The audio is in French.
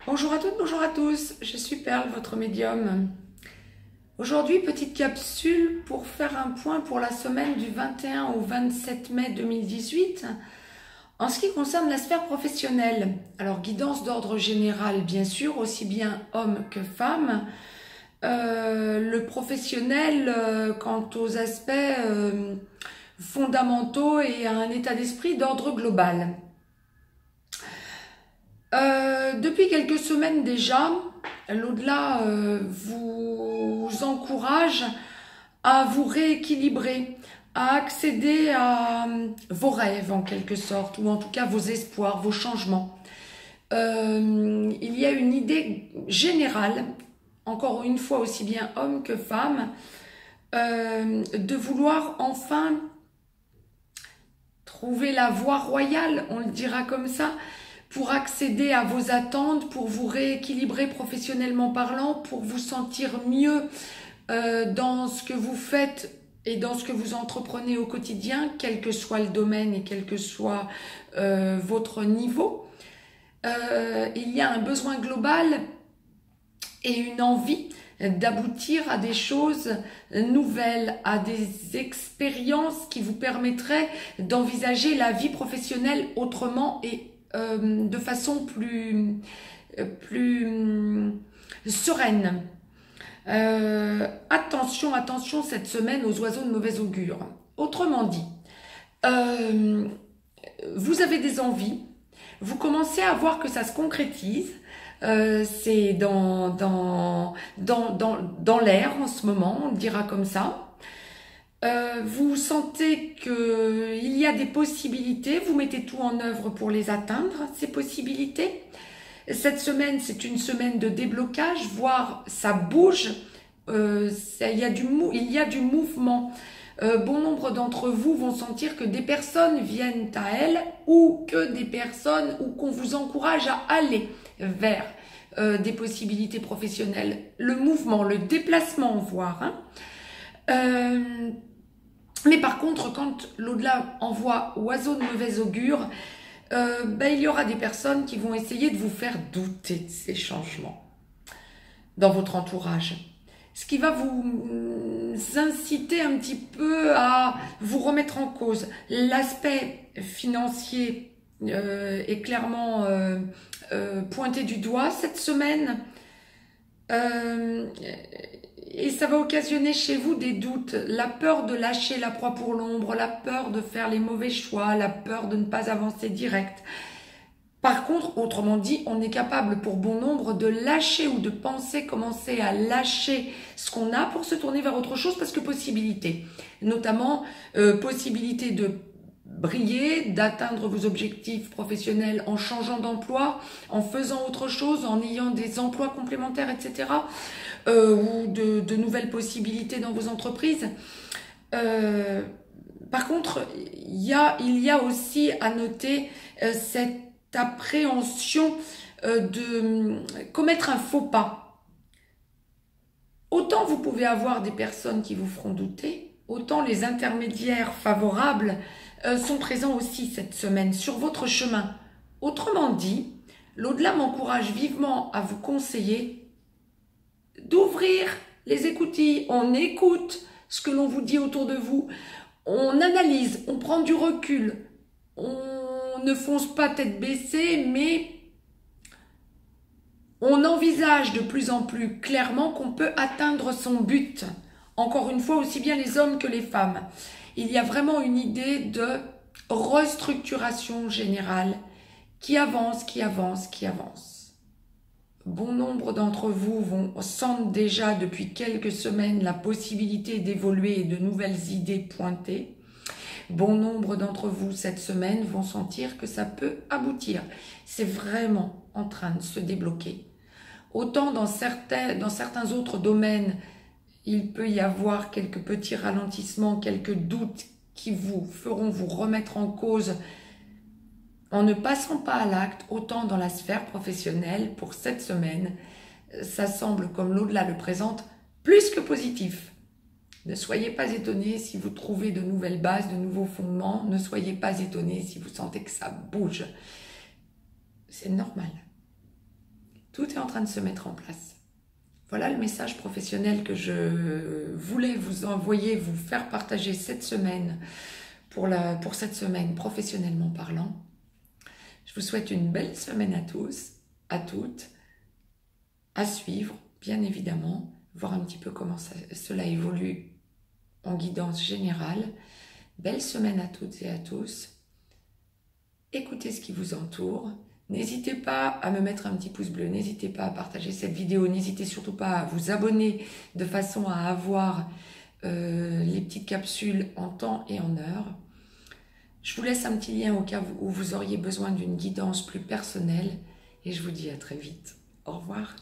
Bonjour à toutes, bonjour à tous, je suis Perle, votre médium. Aujourd'hui, petite capsule pour faire un point pour la semaine du 21 au 27 mai 2018 en ce qui concerne la sphère professionnelle. Alors, guidance d'ordre général, bien sûr, aussi bien hommes que femmes. Le professionnel, quant aux aspects fondamentaux et à un état d'esprit d'ordre global. Depuis quelques semaines déjà, l'au-delà vous encourage à vous rééquilibrer, à accéder à vos rêves en quelque sorte, ou en tout cas vos espoirs, vos changements. Il y a une idée générale, encore une fois aussi bien hommes que femmes, de vouloir enfin trouver la voie royale, on le dira comme ça, pour accéder à vos attentes, pour vous rééquilibrer professionnellement parlant, pour vous sentir mieux dans ce que vous faites et dans ce que vous entreprenez au quotidien, quel que soit le domaine et quel que soit votre niveau. Il y a un besoin global et une envie d'aboutir à des choses nouvelles, à des expériences qui vous permettraient d'envisager la vie professionnelle autrement et de façon plus sereine. Attention, attention cette semaine aux oiseaux de mauvais augure. Autrement dit, vous avez des envies, vous commencez à voir que ça se concrétise, c'est dans l'air en ce moment, on le dira comme ça. Vous sentez qu'il y a des possibilités, vous mettez tout en œuvre pour les atteindre, ces possibilités. Cette semaine, c'est une semaine de déblocage, voire ça bouge, il y a du mouvement. Bon nombre d'entre vous vont sentir que des personnes viennent à elles ou que des personnes ou qu'on vous encourage à aller vers des possibilités professionnelles. Le mouvement, le déplacement, voire. Mais par contre, quand l'au-delà envoie oiseau de mauvais augure, il y aura des personnes qui vont essayer de vous faire douter de ces changements dans votre entourage. Ce qui va vous inciter un petit peu à vous remettre en cause. L'aspect financier est clairement pointé du doigt cette semaine. Et ça va occasionner chez vous des doutes, la peur de lâcher la proie pour l'ombre, la peur de faire les mauvais choix, la peur de ne pas avancer direct. Par contre, autrement dit, on est capable pour bon nombre de lâcher ou de penser commencer à lâcher ce qu'on a pour se tourner vers autre chose parce que possibilité, notamment possibilité de briller, d'atteindre vos objectifs professionnels en changeant d'emploi, en faisant autre chose, en ayant des emplois complémentaires, etc. Ou de nouvelles possibilités dans vos entreprises. Par contre, il y a aussi à noter cette appréhension de commettre un faux pas. Autant vous pouvez avoir des personnes qui vous feront douter, autant les intermédiaires favorables sont présents aussi cette semaine sur votre chemin. Autrement dit, l'au-delà m'encourage vivement à vous conseiller d'ouvrir les écoutilles. On écoute ce que l'on vous dit autour de vous, on analyse, on prend du recul, on ne fonce pas tête baissée, mais on envisage de plus en plus clairement qu'on peut atteindre son but. Encore une fois, aussi bien les hommes que les femmes. Il y a vraiment une idée de restructuration générale qui avance, qui avance, qui avance. Bon nombre d'entre vous sentent déjà depuis quelques semaines la possibilité d'évoluer et de nouvelles idées pointées. Bon nombre d'entre vous cette semaine vont sentir que ça peut aboutir. C'est vraiment en train de se débloquer. Autant dans certains autres domaines, il peut y avoir quelques petits ralentissements, quelques doutes qui vous feront vous remettre en cause en ne passant pas à l'acte, autant dans la sphère professionnelle pour cette semaine, ça semble, comme l'au-delà le présente, plus que positif. Ne soyez pas étonnés si vous trouvez de nouvelles bases, de nouveaux fondements. Ne soyez pas étonnés si vous sentez que ça bouge. C'est normal. Tout est en train de se mettre en place. Voilà le message professionnel que je voulais vous envoyer, vous faire partager cette semaine, pour cette semaine professionnellement parlant. Je vous souhaite une belle semaine à tous, à toutes, à suivre, bien évidemment, voir un petit peu comment cela évolue en guidance générale. Belle semaine à toutes et à tous. Écoutez ce qui vous entoure. N'hésitez pas à me mettre un petit pouce bleu, n'hésitez pas à partager cette vidéo, n'hésitez surtout pas à vous abonner de façon à avoir les petites capsules en temps et en heure. Je vous laisse un petit lien au cas où vous auriez besoin d'une guidance plus personnelle et je vous dis à très vite. Au revoir.